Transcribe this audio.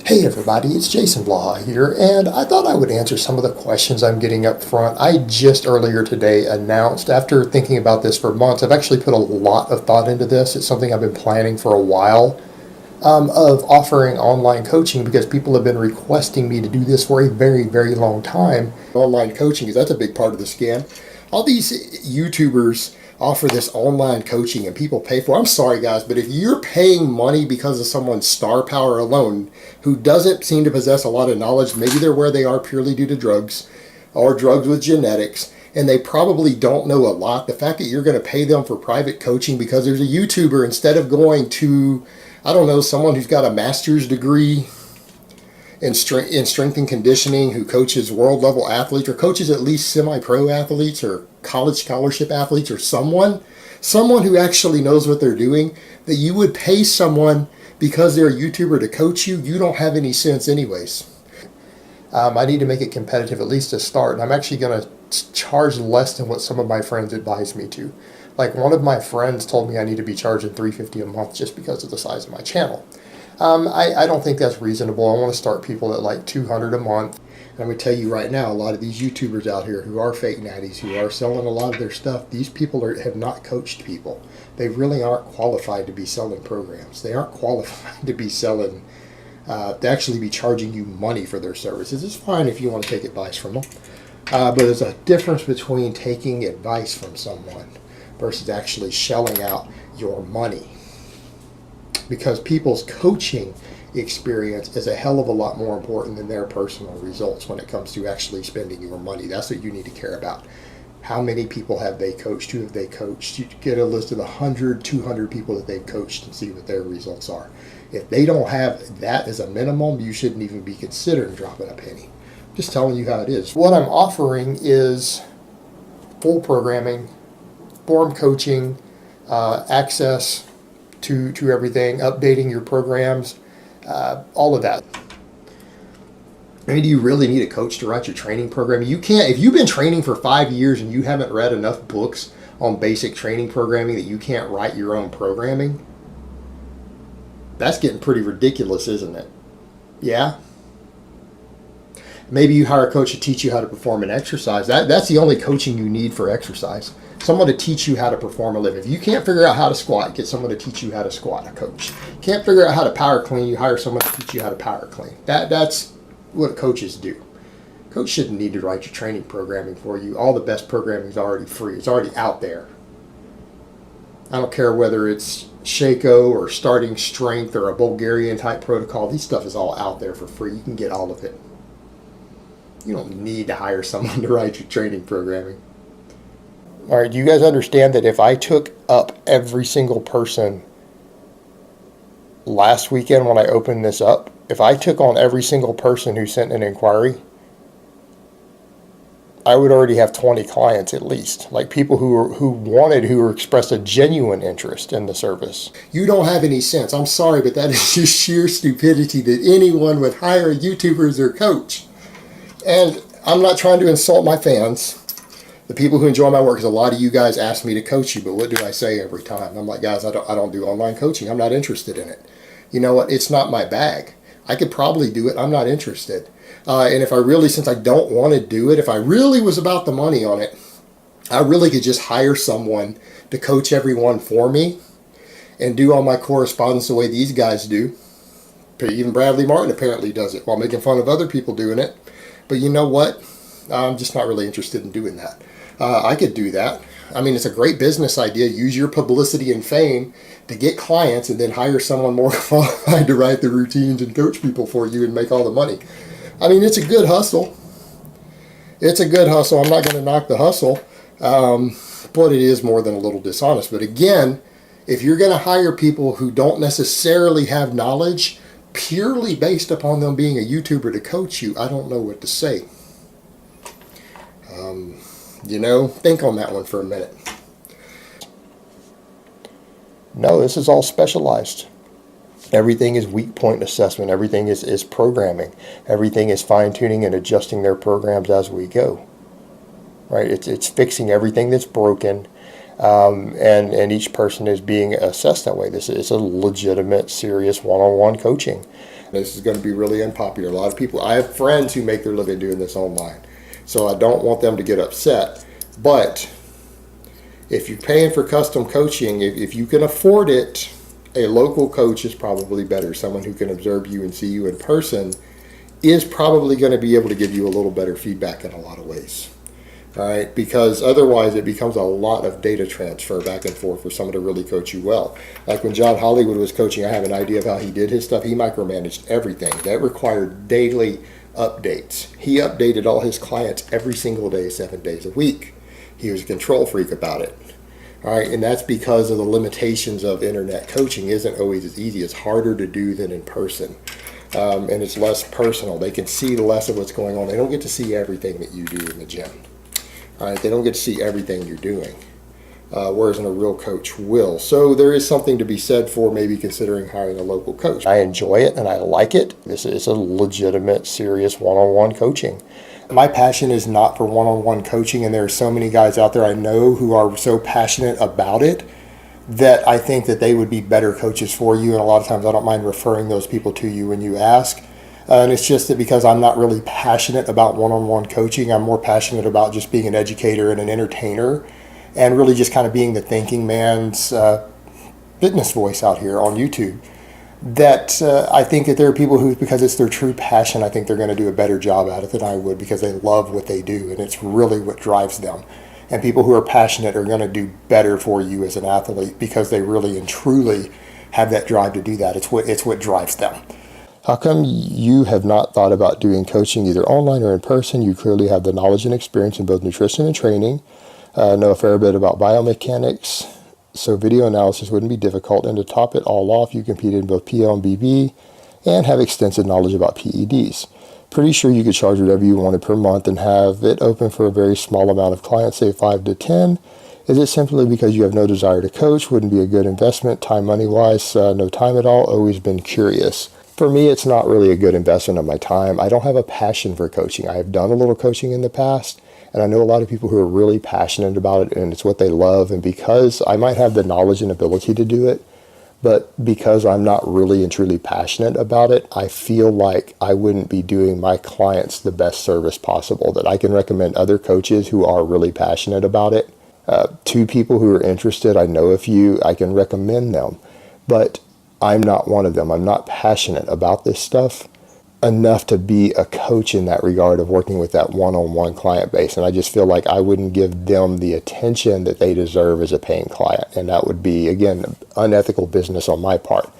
Hey everybody, it's Jason Blaha here, and I thought I would answer some of the questions I'm getting up front. I just earlier today announced, after thinking about this for months, I've actually put a lot of thought into this. It's something I've been planning for a while, of offering online coaching because people have been requesting me to do this for a very, very long time. Online coaching, because that's a big part of the scam. All these YouTubers offer this online coaching and people pay for it. I'm sorry guys, but if you're paying money because of someone's star power alone who doesn't seem to possess a lot of knowledge, maybe they're where they are purely due to drugs or drugs with genetics, and they probably don't know a lot, the fact that you're going to pay them for private coaching because there's a YouTuber, instead of going to, I don't know, someone who's got a master's degree in strength and conditioning, who coaches world level athletes or coaches at least semi-pro athletes or college scholarship athletes, or someone who actually knows what they're doing, that you would pay someone because they're a YouTuber to coach you, you don't have any sense anyways. I need to make it competitive at least to start, and I'm actually going to charge less than what some of my friends advised me to. Like, one of my friends told me I need to be charging $350 a month just because of the size of my channel. I don't think that's reasonable. I want to start people at like $200 a month. And I'm going to tell you right now, a lot of these YouTubers out here who are fake natties, who are selling a lot of their stuff, these people have not coached people. They really aren't qualified to be selling programs. They aren't qualified to be selling, to actually be charging you money for their services. It's fine if you want to take advice from them. But there's a difference between taking advice from someone versus actually shelling out your money. Because people's coaching experience is a hell of a lot more important than their personal results when it comes to actually spending your money. That's what you need to care about. How many people have they coached? Who have they coached? You get a list of 100, 200 people that they've coached and see what their results are. If they don't have that as a minimum, you shouldn't even be considering dropping a penny. Just telling you how it is. What I'm offering is full programming, form coaching, access to everything, updating your programs, all of that. I mean, do you really need a coach to write your training program? You can't, if you've been training for 5 years and you haven't read enough books on basic training programming that you can't write your own programming, that's getting pretty ridiculous, isn't it? Yeah? Maybe you hire a coach to teach you how to perform an exercise. That's the only coaching you need for exercise. Someone to teach you how to perform a lift. If you can't figure out how to squat, get someone to teach you how to squat, a coach. Can't figure out how to power clean, you hire someone to teach you how to power clean. That's what coaches do. Coach shouldn't need to write your training programming for you. All the best programming is already free. It's already out there. I don't care whether it's Shaco or starting strength or a Bulgarian type protocol. These stuff is all out there for free. You can get all of it. You don't need to hire someone to write your training programming. All right, do you guys understand that if I took up every single person last weekend when I opened this up, if I took on every single person who sent an inquiry, I would already have 20 clients at least. Like people who expressed a genuine interest in the service. You don't have any sense. I'm sorry, but that is just sheer stupidity that anyone would hire a YouTuber as their coach. And I'm not trying to insult my fans, the people who enjoy my work, because a lot of you guys ask me to coach you, but what do I say every time? I'm like, guys, I don't do online coaching. I'm not interested in it. You know what? It's not my bag. I could probably do it. I'm not interested. And if I really, since I don't want to do it, if I really was about the money on it, I really could just hire someone to coach everyone for me and do all my correspondence the way these guys do. Even Bradley Martin apparently does it while making fun of other people doing it. But you know what? I'm just not really interested in doing that. I could do that. I mean, it's a great business idea. Use your publicity and fame to get clients and then hire someone more qualified to write the routines and coach people for you and make all the money. I mean, it's a good hustle. It's a good hustle. I'm not going to knock the hustle, but it is more than a little dishonest. But again, if you're going to hire people who don't necessarily have knowledge purely based upon them being a YouTuber to coach you, I don't know what to say. Think on that one for a minute. No, this is all specialized. Everything is weak point assessment. Everything is programming. Everything is fine-tuning and adjusting their programs as we go. Right? It's fixing everything that's broken, and each person is being assessed that way. This is a legitimate, serious one-on-one coaching. This is going to be really unpopular. A lot of people, I have friends who make their living doing this online, so I don't want them to get upset. But if you're paying for custom coaching, if you can afford it, a local coach is probably better. Someone who can observe you and see you in person is probably going to be able to give you a little better feedback in a lot of ways. All right, because otherwise it becomes a lot of data transfer back and forth for someone to really coach you well. Like when John Hollywood was coaching, I have an idea of how he did his stuff. He micromanaged everything. That required daily updates. He updated all his clients every single day, 7 days a week. He was a control freak about it. All right, and that's because of the limitations of internet coaching. Isn't always as easy. It's harder to do than in person. And it's less personal. They can see less of what's going on. They don't get to see everything that you do in the gym. All right, they don't get to see everything you're doing, whereas a real coach will. So there is something to be said for maybe considering hiring a local coach. I enjoy it and I like it. This is a legitimate, serious one-on-one coaching. My passion is not for one-on-one coaching, and there are so many guys out there I know who are so passionate about it that I think that they would be better coaches for you, and a lot of times I don't mind referring those people to you when you ask. And it's just that because I'm not really passionate about one-on-one coaching, I'm more passionate about just being an educator and an entertainer and really just kind of being the thinking man's fitness voice out here on YouTube. That I think that there are people who, because it's their true passion, I think they're going to do a better job at it than I would because they love what they do and it's really what drives them. And people who are passionate are going to do better for you as an athlete because they really and truly have that drive to do that. It's what drives them. How come you have not thought about doing coaching either online or in person? You clearly have the knowledge and experience in both nutrition and training, know a fair bit about biomechanics, so video analysis wouldn't be difficult. And to top it all off, you competed in both PL and BB and have extensive knowledge about PEDs. Pretty sure you could charge whatever you wanted per month and have it open for a very small amount of clients, say 5 to 10. Is it simply because you have no desire to coach? Wouldn't be a good investment, time money-wise, no time at all? Always been curious. For me, it's not really a good investment of my time. I don't have a passion for coaching. I have done a little coaching in the past, and I know a lot of people who are really passionate about it, and it's what they love. And because I might have the knowledge and ability to do it, but because I'm not really and truly passionate about it, I feel like I wouldn't be doing my clients the best service possible. That I can recommend other coaches who are really passionate about it. To people who are interested, I know a few, I can recommend them. But I'm not one of them. I'm not passionate about this stuff enough to be a coach in that regard of working with that one-on-one client base. And I just feel like I wouldn't give them the attention that they deserve as a paying client. And that would be, again, unethical business on my part.